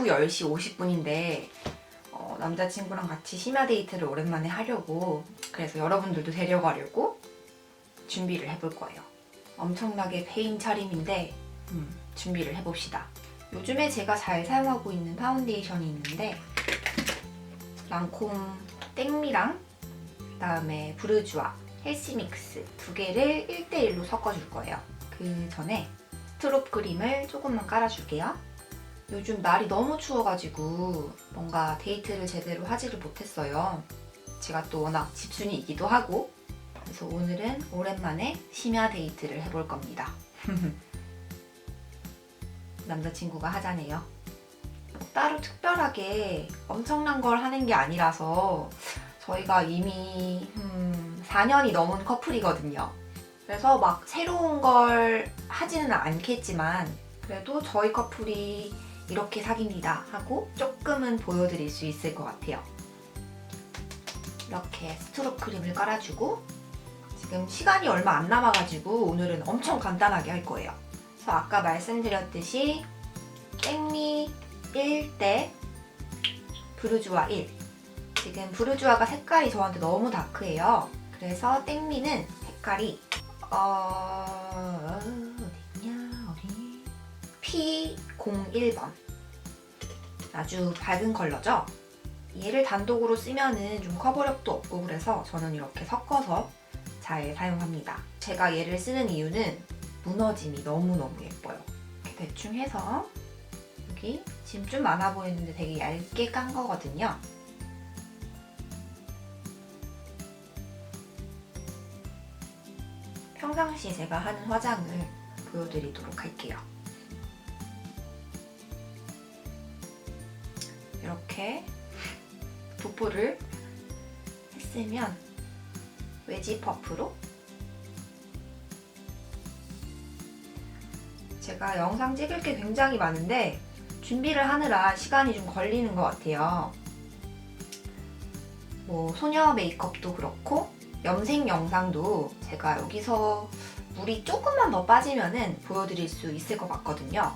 10시 50분인데 남자친구랑 같이 심야 데이트를 오랜만에 하려고, 그래서 여러분들도 데려가려고 준비를 해볼 거예요. 엄청나게 페인 차림인데 준비를 해봅시다. 요즘에 제가 잘 사용하고 있는 파운데이션이 있는데 랑콤 땡미랑 그다음에 부르주아 헬시믹스 두 개를 1대1로 섞어줄 거예요. 그 전에 스트롭 크림을 조금만 깔아줄게요. 요즘 날이 너무 추워가지고 뭔가 데이트를 제대로 하지를 못했어요. 제가 또 워낙 집순이이기도 하고, 그래서 오늘은 오랜만에 심야 데이트를 해볼 겁니다. 남자친구가 하자네요. 따로 특별하게 엄청난 걸 하는 게 아니라서 저희가 이미 4년이 넘은 커플이거든요. 그래서 막 새로운 걸 하지는 않겠지만 그래도 저희 커플이 이렇게 사깁니다 하고 조금은 보여드릴 수 있을 것 같아요. 이렇게 스트롭 크림을 깔아주고, 지금 시간이 얼마 안 남아가지고 오늘은 엄청 간단하게 할 거예요. 그래서 아까 말씀드렸듯이 땡미 1대 부르주아 1. 지금 부르주아가 색깔이 저한테 너무 다크해요. 그래서 땡미는 색깔이 어디냐 어디 P01번. 아주 밝은 컬러죠? 얘를 단독으로 쓰면은 좀 커버력도 없고, 그래서 저는 이렇게 섞어서 잘 사용합니다. 제가 얘를 쓰는 이유는 무너짐이 너무너무 예뻐요. 이렇게 대충 해서 여기 지금 좀 많아 보이는데 되게 얇게 깐 거거든요. 평상시 제가 하는 화장을 보여드리도록 할게요. 이렇게 도포를 했으면 웨지 퍼프로, 제가 영상 찍을 게 굉장히 많은데 준비를 하느라 시간이 좀 걸리는 것 같아요. 뭐 소녀 메이크업도 그렇고 염색 영상도 제가 여기서 물이 조금만 더 빠지면은 보여드릴 수 있을 것 같거든요.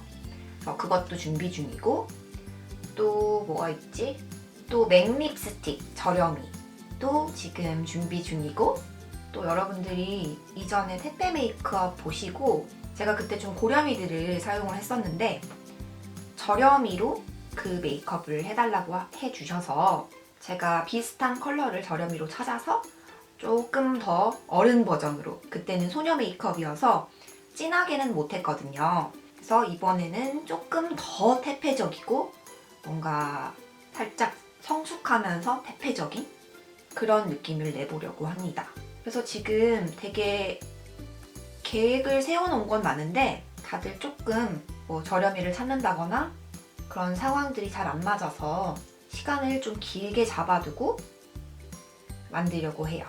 그래서 그것도 준비 중이고, 또 뭐가 있지? 또 맥 립스틱 저렴이도 지금 준비 중이고, 또 여러분들이 이전에 택배 메이크업 보시고 제가 그때 좀 고렴이들을 사용을 했었는데 저렴이로 그 메이크업을 해달라고 해주셔서 제가 비슷한 컬러를 저렴이로 찾아서 조금 더 어른 버전으로, 그때는 소녀 메이크업이어서 진하게는 못했거든요. 그래서 이번에는 조금 더 태폐적이고 뭔가 살짝 성숙하면서 태폐적인 그런 느낌을 내보려고 합니다. 그래서 지금 되게 계획을 세워놓은 건 많은데 다들 조금 뭐 저렴이를 찾는다거나 그런 상황들이 잘 안 맞아서 시간을 좀 길게 잡아두고 만들려고 해요.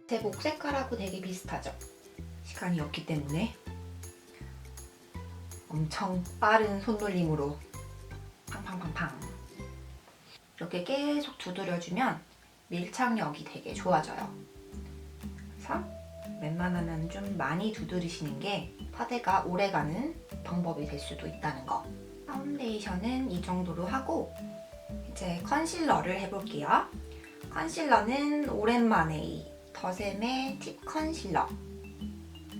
제 목 색깔하고 되게 비슷하죠? 시간이 없기 때문에 엄청 빠른 손놀림으로 팡팡팡팡 이렇게 계속 두드려주면 밀착력이 되게 좋아져요. 그래서 웬만하면 좀 많이 두드리시는 게 파데가 오래가는 방법이 될 수도 있다는 거. 파운데이션은 이 정도로 하고 이제 컨실러를 해볼게요. 컨실러는 오랜만에 이 더샘의 팁 컨실러.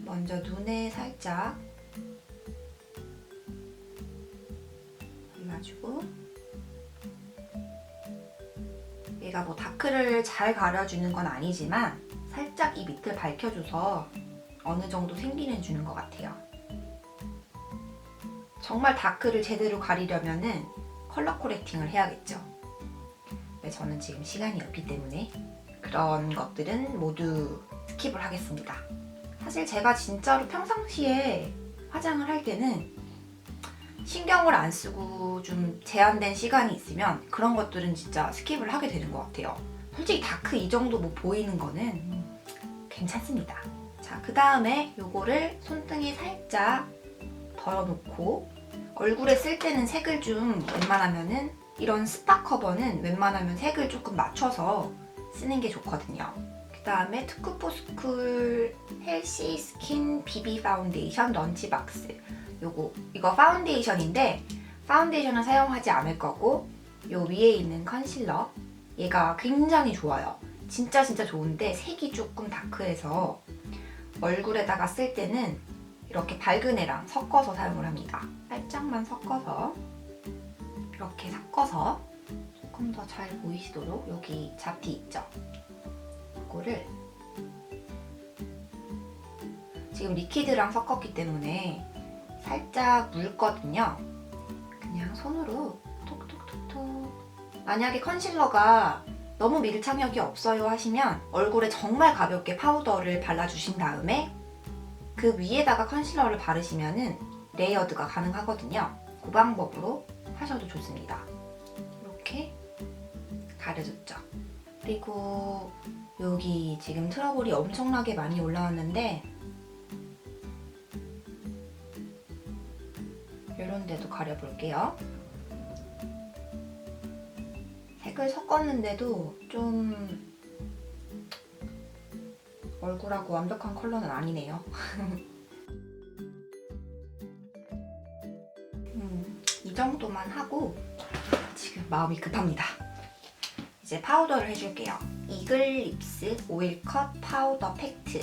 먼저 눈에 살짝 발라주고, 얘가 뭐 다크를 잘 가려주는 건 아니지만 살짝 이 밑을 밝혀줘서 어느 정도 생기는 주는 것 같아요. 정말 다크를 제대로 가리려면은 컬러 코렉팅을 해야겠죠. 근데 저는 지금 시간이 없기 때문에 그런 것들은 모두 스킵을 하겠습니다. 사실 제가 진짜로 평상시에 화장을 할 때는 신경을 안 쓰고 좀 제한된 시간이 있으면 그런 것들은 진짜 스킵을 하게 되는 것 같아요. 솔직히 다크 이 정도 뭐 보이는 거는 괜찮습니다. 자, 그 다음에 요거를 손등에 살짝 덜어놓고, 얼굴에 쓸 때는 색을 좀 웬만하면은 이런 스파 커버는 웬만하면 색을 조금 맞춰서 쓰는 게 좋거든요. 그 다음에 투쿠포스쿨 헬시 스킨 비비 파운데이션 런치박스. 이거 파운데이션인데 파운데이션은 사용하지 않을 거고 요 위에 있는 컨실러 얘가 굉장히 좋아요. 진짜 좋은데 색이 조금 다크해서 얼굴에다가 쓸 때는 이렇게 밝은 애랑 섞어서 사용을 합니다. 살짝만 섞어서 이렇게 섞어서 조금 더 잘 보이시도록 여기 잡티 있죠? 이거를 지금 리퀴드랑 섞었기 때문에 살짝 묽거든요. 그냥 손으로 톡톡톡톡. 만약에 컨실러가 너무 밀착력이 없어요 하시면 얼굴에 정말 가볍게 파우더를 발라주신 다음에 그 위에다가 컨실러를 바르시면은 레이어드가 가능하거든요. 그 방법으로 하셔도 좋습니다. 이렇게 가려줬죠. 그리고 여기 지금 트러블이 엄청나게 많이 올라왔는데 이런 데도 가려볼게요. 색을 섞었는데도 좀 얼굴하고 완벽한 컬러는 아니네요. 이 정도만 하고 지금 마음이 급합니다. 이제 파우더를 해줄게요. 이글 립스 오일 컷 파우더 팩트.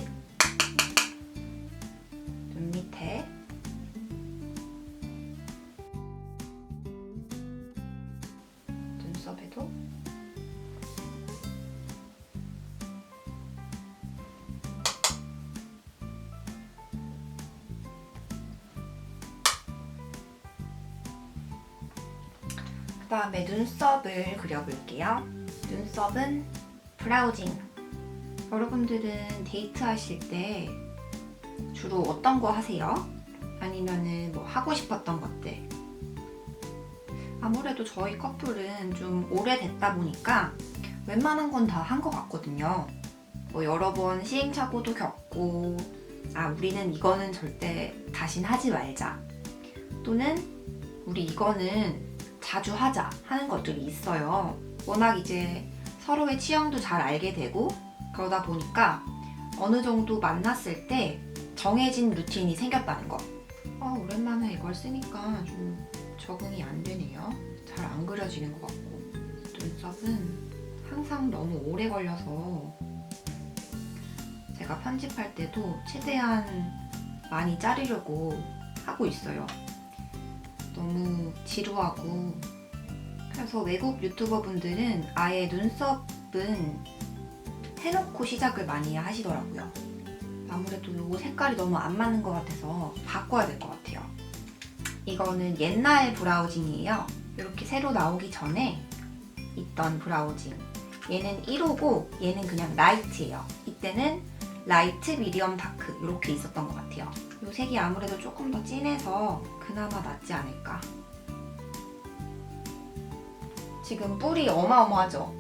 눈 밑에 눈썹에도 그 다음에 눈썹을 그려볼게요. 눈썹은 브라우징. 여러분들은 데이트하실 때 주로 어떤 거 하세요? 아니면은 뭐 하고 싶었던 것들? 아무래도 저희 커플은 좀 오래됐다 보니까 웬만한 건 다 한 것 같거든요. 뭐 여러 번 시행착오도 겪고 우리는 이거는 절대 다신 하지 말자. 또는 우리 이거는 자주 하자 하는 것들이 있어요. 워낙 이제 서로의 취향도 잘 알게 되고 그러다 보니까 어느 정도 만났을 때 정해진 루틴이 생겼다는 거. 오랜만에 이걸 쓰니까 좀 적응이 안 되네요. 잘 안 그려지는 것 같고. 눈썹은 항상 너무 오래 걸려서 제가 편집할 때도 최대한 많이 자르려고 하고 있어요. 너무 지루하고. 그래서 외국 유튜버 분들은 아예 눈썹은 해놓고 시작을 많이 하시더라고요. 아무래도 이 색깔이 너무 안 맞는 것 같아서 바꿔야 될 것 같아요. 이거는 옛날 브라우징이에요. 이렇게 새로 나오기 전에 있던 브라우징. 얘는 1호고 얘는 그냥 라이트예요. 이때는 라이트, 미디엄, 다크 이렇게 있었던 것 같아요. 이 색이 아무래도 조금 더 진해서 그나마 낫지 않을까. 지금 뿔이 어마어마하죠?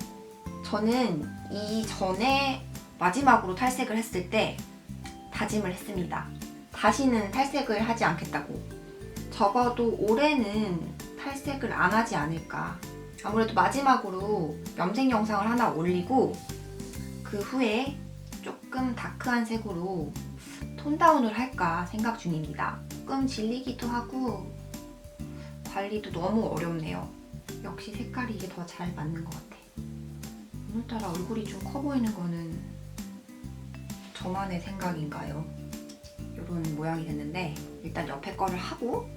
저는 이전에 마지막으로 탈색을 했을 때 다짐을 했습니다. 다시는 탈색을 하지 않겠다고. 적어도 올해는 탈색을 안 하지 않을까. 아무래도 마지막으로 염색 영상을 하나 올리고 그 후에 조금 다크한 색으로 톤 다운을 할까 생각 중입니다. 조금 질리기도 하고 관리도 너무 어렵네요. 역시 색깔이 이게 더 잘 맞는 것 같아. 오늘따라 얼굴이 좀 커 보이는 거는 저만의 생각인가요? 이런 모양이 됐는데 일단 옆에 거를 하고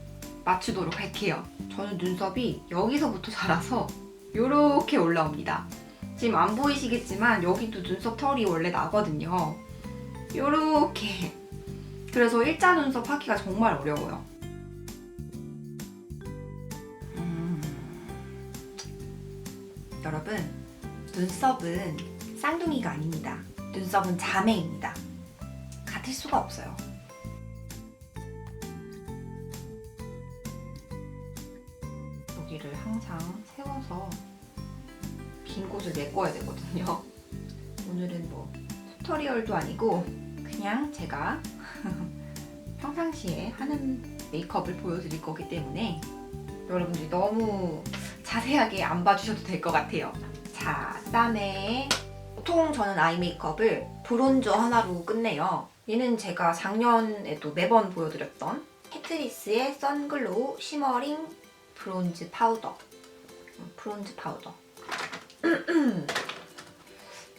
맞추도록 할게요. 저는 눈썹이 여기서부터 자라서 이렇게 올라옵니다. 지금 안 보이시겠지만 여기도 눈썹 털이 원래 나거든요. 이렇게. 그래서 일자 눈썹 하기가 정말 어려워요. 여러분, 눈썹은 쌍둥이가 아닙니다. 눈썹은 자매입니다. 같을 수가 없어요. 여기를 항상 세워서 빈 곳을 메꿔야 되거든요. 오늘은 뭐 튜토리얼도 아니고 그냥 제가 평상시에 하는 메이크업을 보여드릴 거기 때문에 여러분들이 너무 자세하게 안 봐주셔도 될 것 같아요. 자, 그다음에 보통 저는 아이 메이크업을 브론저 하나로 끝내요. 얘는 제가 작년에도 매번 보여드렸던 캐트리스의 선글로우 시머링 브론즈 파우더.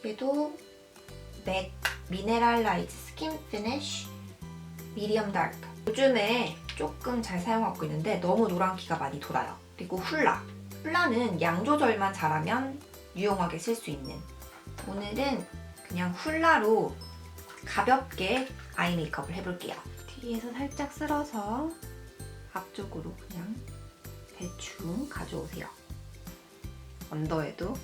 얘도 맥 미네랄라이즈 스킨 피니쉬 미디엄 다크. 요즘에 조금 잘 사용하고 있는데 너무 노란기가 많이 돌아요. 그리고 훌라는 양 조절만 잘하면 유용하게 쓸 수 있는. 오늘은 그냥 훌라로 가볍게 아이 메이크업을 해볼게요. 뒤에서 살짝 쓸어서 앞쪽으로 그냥 대충 가져오세요. 언더에도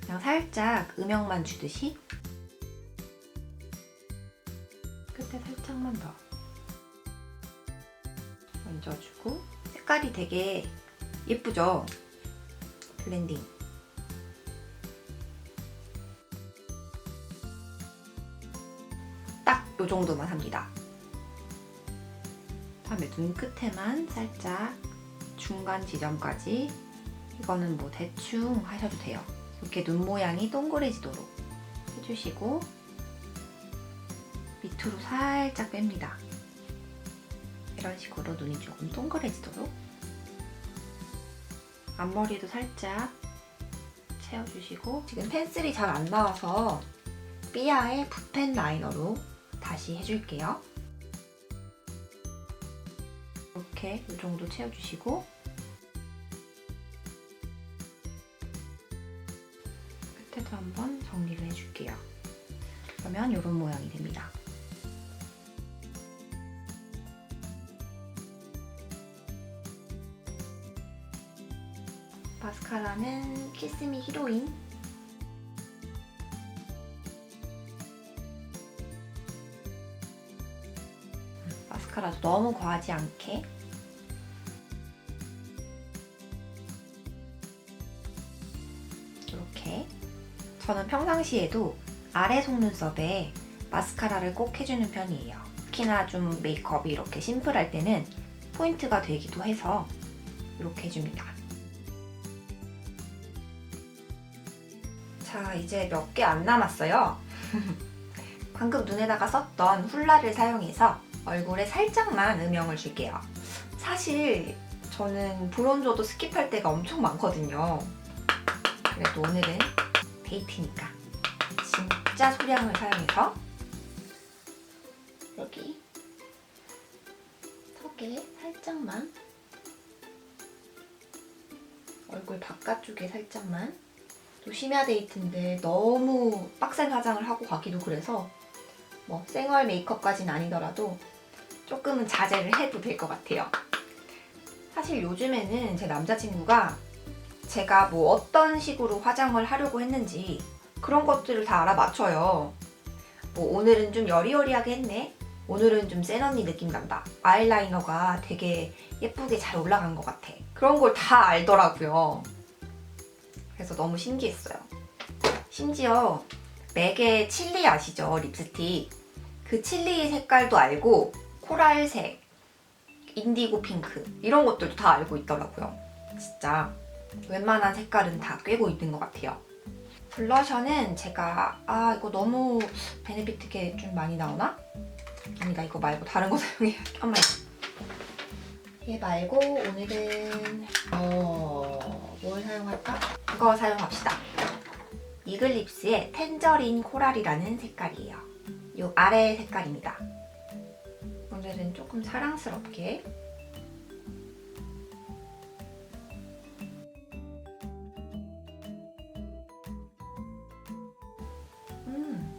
그냥 살짝 음영만 주듯이 끝에 살짝만 더 얹어주고. 색깔이 되게 예쁘죠? 블렌딩. 딱 요 정도만 합니다. 다음에 눈 끝에만 살짝 중간 지점까지. 이거는 뭐 대충 하셔도 돼요. 이렇게 눈 모양이 동그래지도록 해주시고 밑으로 살짝 뺍니다. 이런 식으로 눈이 조금 동그래지도록. 앞머리도 살짝 채워주시고. 지금 펜슬이 잘 안 나와서 삐아의 붓펜 라이너로 다시 해줄게요. 이렇게 이 정도 채워주시고 끝에도 한번 정리를 해줄게요. 그러면 이런 모양이 됩니다. 마스카라는 키스미 히로인. 마스카라도 너무 과하지 않게. 이렇게. 저는 평상시에도 아래 속눈썹에 마스카라를 꼭 해주는 편이에요. 특히나 좀 메이크업이 이렇게 심플할 때는 포인트가 되기도 해서 이렇게 해줍니다. 자, 이제 몇 개 안 남았어요. 방금 눈에다가 썼던 훌라를 사용해서 얼굴에 살짝만 음영을 줄게요. 사실 저는 브론저도 스킵할 때가 엄청 많거든요. 그래도 오늘은 데이트니까 진짜 소량을 사용해서 여기 턱에 살짝만, 얼굴 바깥쪽에 살짝만. 또 심야 데이트인데 너무 빡센 화장을 하고 가기도 그래서 뭐 생얼 메이크업까지는 아니더라도 조금은 자제를 해도 될 것 같아요. 사실 요즘에는 제 남자친구가 제가 뭐 어떤 식으로 화장을 하려고 했는지 그런 것들을 다 알아맞혀요. 뭐 오늘은 좀 여리여리하게 했네, 오늘은 좀 센 언니 느낌 난다, 아이라이너가 되게 예쁘게 잘 올라간 것 같아, 그런 걸 다 알더라고요. 그래서 너무 신기했어요. 심지어 맥의 칠리 아시죠? 립스틱. 그 칠리 색깔도 알고 코랄색, 인디고 핑크 이런 것들도 다 알고 있더라고요. 진짜 웬만한 색깔은 다 꿰고 있는 것 같아요. 블러셔는 제가 이거 너무 베네피트게 좀 많이 나오나? 아니다, 이거 말고 다른 거 사용해요. 엄마야. 얘 말고 오늘은 뭘 사용할까? 이거 사용합시다. 이글립스의 텐저린 코랄이라는 색깔이에요. 이 아래 색깔입니다. 오늘은 조금 사랑스럽게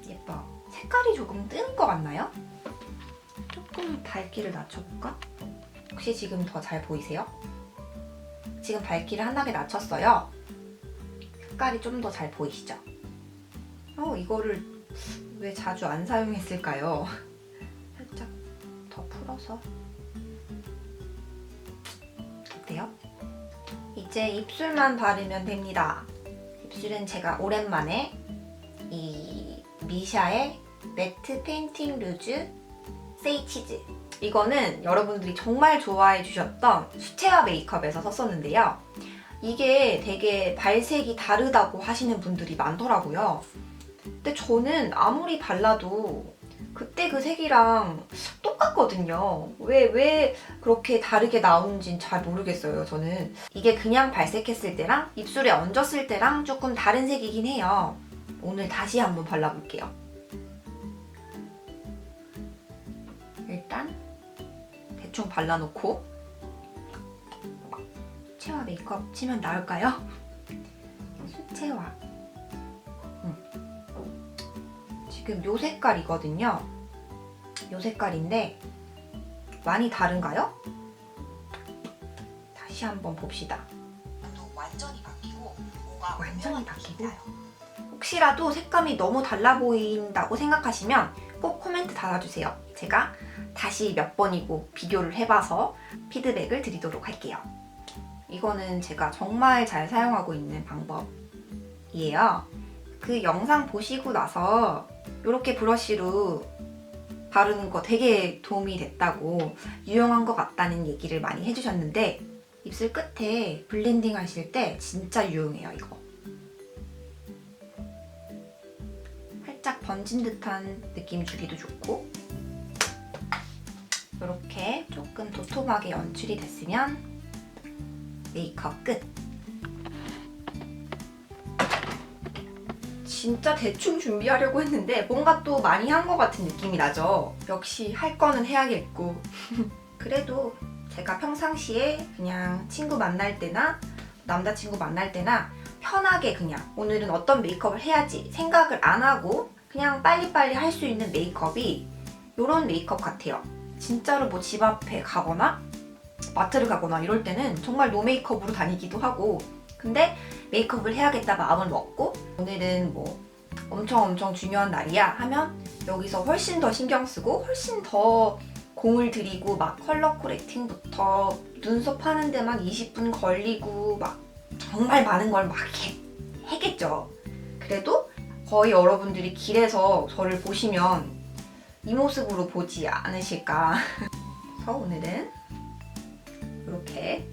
예뻐. 색깔이 조금 뜨는 것 같나요? 조금 밝기를 낮춰볼까? 혹시 지금 더 잘 보이세요? 지금 밝기를 한나게 낮췄어요. 색깔이 좀 더 잘 보이시죠? 이거를 왜 자주 안 사용했을까요? 살짝 더 풀어서. 어때요? 이제 입술만 바르면 됩니다. 입술은 제가 오랜만에 이 미샤의 매트 페인팅 루즈 세이치즈, 이거는 여러분들이 정말 좋아해 주셨던 수채화 메이크업에서 썼었는데요. 이게 되게 발색이 다르다고 하시는 분들이 많더라고요. 근데 저는 아무리 발라도 그때 그 색이랑 똑같거든요. 왜 그렇게 다르게 나오는지는 잘 모르겠어요, 저는. 이게 그냥 발색했을 때랑 입술에 얹었을 때랑 조금 다른 색이긴 해요. 오늘 다시 한번 발라볼게요. 일단 대충 발라놓고 수채화 메이크업 치면 나올까요? 수채화. 지금 요 색깔이거든요. 요 색깔인데 많이 다른가요? 다시 한번 봅시다. 완전히 바뀌고 뭔가 완전히 바뀌고 혹시라도 색감이 너무 달라 보인다고 생각하시면 꼭 코멘트 달아주세요. 제가 다시 몇 번이고 비교를 해봐서 피드백을 드리도록 할게요. 이거는 제가 정말 잘 사용하고 있는 방법이에요. 그 영상 보시고 나서 이렇게 브러쉬로 바르는 거 되게 도움이 됐다고, 유용한 것 같다는 얘기를 많이 해주셨는데 입술 끝에 블렌딩 하실 때 진짜 유용해요, 이거. 살짝 번진 듯한 느낌 주기도 좋고, 이렇게 조금 도톰하게 연출이 됐으면 메이크업 끝! 진짜 대충 준비하려고 했는데 뭔가 또 많이 한 것 같은 느낌이 나죠? 역시 할 거는 해야겠고. 그래도 제가 평상시에 그냥 친구 만날 때나 남자친구 만날 때나 편하게 그냥 오늘은 어떤 메이크업을 해야지 생각을 안 하고 그냥 빨리빨리 할 수 있는 메이크업이 이런 메이크업 같아요. 진짜로 뭐 집 앞에 가거나 마트를 가거나 이럴 때는 정말 노 메이크업으로 다니기도 하고, 근데 메이크업을 해야겠다 마음을 먹고 오늘은 뭐 엄청 중요한 날이야 하면 여기서 훨씬 더 신경 쓰고 훨씬 더 공을 들이고 막 컬러 코렉팅부터 눈썹 하는 데만 20분 걸리고 막 정말 많은 걸 막 이렇게 해겠죠. 그래도 거의 여러분들이 길에서 저를 보시면 이 모습으로 보지 않으실까. 그래서 오늘은 이렇게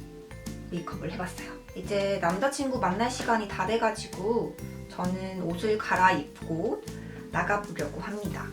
메이크업을 해봤어요. 이제 남자친구 만날 시간이 다 돼가지고 저는 옷을 갈아입고 나가보려고 합니다.